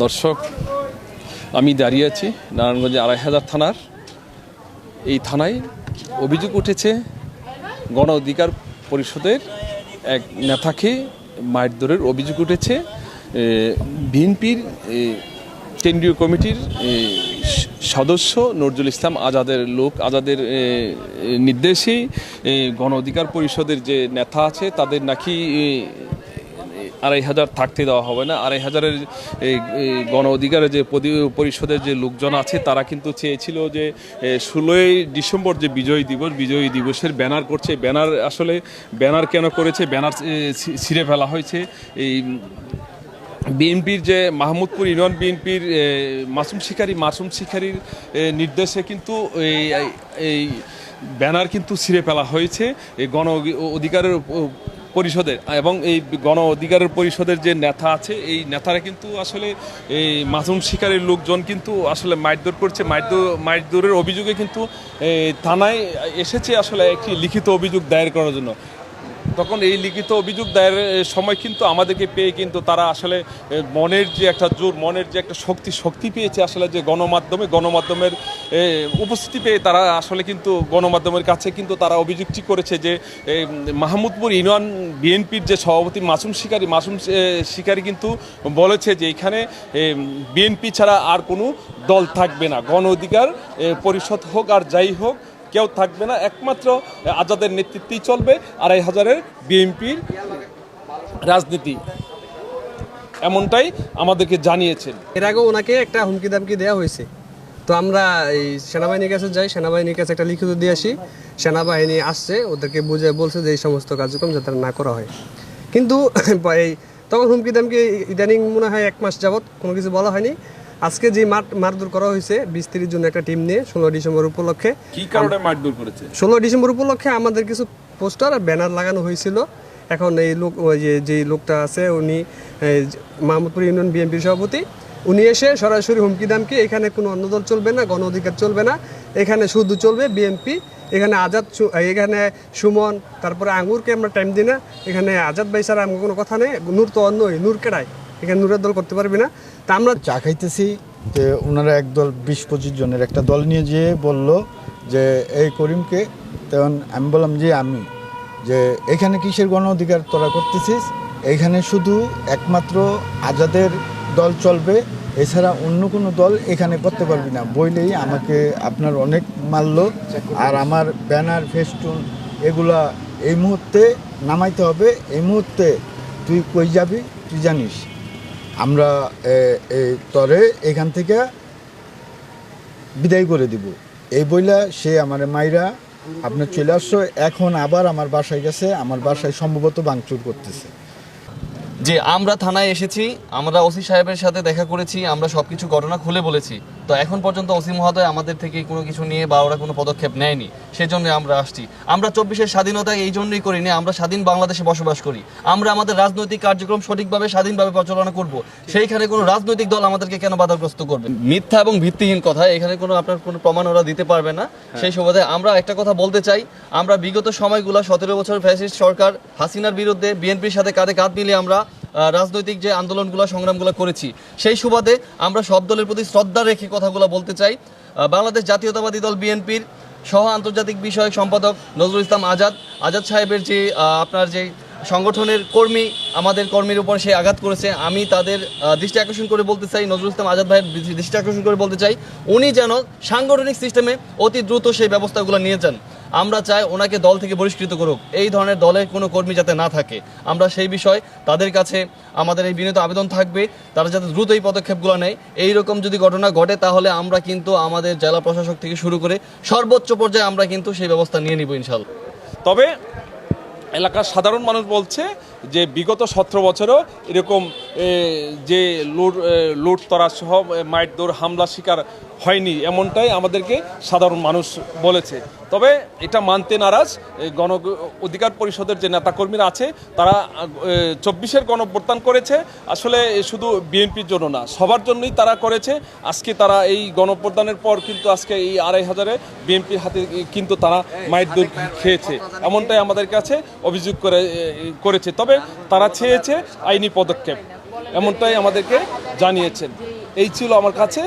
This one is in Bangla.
দর্শক, আমি দাঁড়িয়ে আছি নারায়ণগঞ্জে ২৫০০ থানার এই থানায় অভিযোগ উঠেছে গণ অধিকার পরিষদের এক নেতাকে মারধরের অভিযোগ উঠেছে। বিএনপির কেন্দ্রীয় কমিটির সদস্য নজরুল ইসলাম আজাদের নির্দেশেই গণ অধিকার পরিষদের যে নেতা আছে তাদের নাকি ২৫০০ থাকতে দেওয়া হবে না। ২৫০০-এর গণ অধিকারের যে পরিষদের যে লোকজন আছে তারা কিন্তু চেয়েছিল যে ১৬ই ডিসেম্বর যে বিজয় দিবসের ব্যানার করছে। ব্যানার কেন করেছে? ব্যানার ছিঁড়ে ফেলা হয়েছে। এই বিএনপির যে মাহমুদপুর ইউনিয়ন বিএনপির মাসুম শিকারীর নির্দেশে কিন্তু এই ব্যানার কিন্তু ছিঁড়ে ফেলা হয়েছে এই গণ অধিকারের পরিষদের। এবং এই গণ অধিকারের পরিষদের যে নেতা আছে এই নেতারা কিন্তু আসলে এই মাসুম শিকারীর লোকজন কিন্তু আসলে মারধর করছে। মারধরের অভিযোগে কিন্তু থানায় এসেছে আসলে একটি লিখিত অভিযোগ দায়ের করার জন্য। তখন এই লিখিত অভিযোগ দায়েরের সময় কিন্তু আমাদেরকে পেয়ে কিন্তু তারা আসলে মনের যে একটা জোর, মনের যে একটা শক্তি পেয়েছে আসলে যে গণমাধ্যমের উপস্থিতি পেয়ে তারা আসলে কিন্তু গণমাধ্যমের কাছে কিন্তু তারা অভিযোগটি করেছে যে মাহমুদপুর ইউনিয়ন বিএনপির যে সভাপতি মাসুম শিকারী কিন্তু বলেছে যে এখানে বিএনপি ছাড়া আর কোনো দল থাকবে না, গণ অধিকার পরিষদ হোক আর যাই হোক কেউ থাকবে না, একমাত্র আজাদের নেতৃত্বেই চলবে ২৫০০-এর বিএনপির রাজনীতি, এমনটাই আমাদেরকে জানিয়েছেন। এর আগে ওনাকে একটা হুমকি দামকি দেওয়া হয়েছে। তো আমরা এই সেনাবাহিনীর কাছে যাই, সেনাবাহিনীর কাছে একটা লিখিত দিয়ে আসি। সেনাবাহিনী আসছে, ওদেরকে বুঝে বলছে যে এই সমস্ত কার্যক্রম যাতে না করা হয়। কিন্তু তখন হুমকি দামকি ইদানিং মনে হয় ১ মাস যাবৎ কোনো কিছু বলা হয়নি। আজকে যে মারধর করা হয়েছে ২০-৩০ জন একটা টিম নিয়ে ১৬ ডিসেম্বর উপলক্ষে। কি কারণে মারধর করেছে? ১৬ ডিসেম্বর উপলক্ষে আমাদের কিছু পোস্টার আর ব্যানার লাগানো হয়েছিল। এখন এই লোক, ওই যে লোকটা আছে উনি মাহমুদপুর ইউনিয়ন বিএনপির সভাপতি, উনি এসে সরাসরি হুমকি দামকি এখানে কোনো অন্য দল চলবে না, গণ অধিকার চলবে না, এখানে শুধু চলবে বিএনপি, এখানে এখানে সুমন তারপরে আঙ্গুরকে আমরা টাইম দিই না, এখানে আজাদ ভাই ছাড়া আমার কোনো কথা নেই, নূর তো অন্যই, নূর কেডায়, এখানে নূরের দল করতে পারবি না। তা আমরা চা খাইতেছি যে ওনারা একদল ২০-২৫ জনের একটা দল নিয়ে যেয়ে বলল যে এই করিমকে, তখন আমি বললাম যে এখানে কিসের গণ অধিকার তোরা করতেছিস, এইখানে শুধু একমাত্র আজাদের দল চলবে, এছাড়া অন্য কোনো দল এখানে করতে পারবি না বইলেই আমাকে আপনার অনেক মারল। আর আমার ব্যানার ফেস্টুন এগুলা এই মুহূর্তে নামাইতে হবে, এই মুহূর্তে তুই কই যাবি তুই জানিস, আমরা তরে এখান থেকে বিদায় করে দিব, এই বইলা সে আমার মাইরা আপনার চলে আসছো। এখন আবার আমার বাসায় গেছে, আমার বাসায় সম্ভবত ভাঙচুর করতেছে। যে আমরা থানায় এসেছি, আমরা ওসি সাহেবের সাথে দেখা করেছি, আমরা সব কিছু ঘটনা খুলে বলেছি। তো এখন পর্যন্ত ওসি মহোদয় আমাদের থেকে কোনো কিছু নিয়ে বা ওরা কোনো পদক্ষেপ নেয়নি, সেজন্য আমরা আসছি। আমরা ২৪-এর স্বাধীনতা এই জন্যই করিনি, আমরা স্বাধীন বাংলাদেশে বসবাস করি, আমরা আমাদের রাজনৈতিক কার্যক্রম সঠিকভাবে স্বাধীনভাবে পরিচালনা করব, সেইখানে কোনো রাজনৈতিক দল আমাদেরকে কেন বাধাগ্রস্ত করবে? মিথ্যা এবং ভিত্তিহীন কথা, এখানে কোনো আপনার কোনো প্রমাণ ওরা দিতে পারবে না। সেই সুবাদে আমরা একটা কথা বলতে চাই, আমরা বিগত সময়গুলো ১৭ বছর ফ্যাসিস্ট সরকার হাসিনার বিরুদ্ধে বিএনপির সাথে কাঁধে কাঁধ মিলিয়ে আমরা রাজনৈতিক যে আন্দোলনগুলো সংগ্রামগুলো করেছি, সেই সুবাদে আমরা সব দলের প্রতি শ্রদ্ধা রেখে কথাগুলো বলতে চাই। বাংলাদেশ জাতীয়তাবাদী দল বিএনপির সহ আন্তর্জাতিক বিষয়ক সম্পাদক নজরুল ইসলাম আজাদ সাহেবের যে আপনার যে সংগঠনের কর্মী, আমাদের কর্মীর উপর সে আঘাত করেছে, আমি তাদের দৃষ্টি আকর্ষণ করে বলতে চাই, নজরুল ইসলাম আজাদ ভাইয়ের দৃষ্টি আকর্ষণ করে বলতে চাই, উনি যেন সাংগঠনিক সিস্টেমে অতি দ্রুত সেই ব্যবস্থাগুলো নিয়ে যান। আমরা চাই ওনাকে দল থেকে বহিষ্কৃত করুক, এই ধরনের দলের কোনো কর্মী যাতে না থাকে। আমরা সেই বিষয় তাদের কাছে আমাদের এই বিনীত আবেদন থাকবে, তারা যাতে দ্রুত এই পদক্ষেপগুলো নেয়। এইরকম যদি ঘটনা ঘটে তাহলে আমরা কিন্তু আমাদের জেলা প্রশাসক থেকে শুরু করে সর্বোচ্চ পর্যায়ে আমরা কিন্তু সেই ব্যবস্থা নিয়ে নিব ইনশাল্লাহ। তবে এলাকার সাধারণ মানুষ বলছে যে বিগত ১৭ বছরও এরকম যে লুটতরাজ সহ মারধর হামলা শিকার হয়নি, এমনটাই আমাদেরকে সাধারণ মানুষ বলেছে। তবে এটা মানতে নারাজ গণ অধিকার পরিষদের যে নেতাকর্মীরা আছে, তারা ২৪-এর গণঅভ্যুত্থান করেছে আসলে শুধু বিএনপির জন্য না, সবার জন্যই তারা করেছে। আজকে তারা এই গণঅভ্যুত্থানের পর কিন্তু আজকে এই ২৫০০-এ বিএনপির হাতে কিন্তু তারা মারধর খেয়েছে, এমনটাই আমাদের কাছে অভিযোগ করেছে। তবে তারা চেয়েছে আইনি পদক্ষেপ। এমনটাই আমাদেরকে জানিয়েছেন। এই ছিল আমার কাছে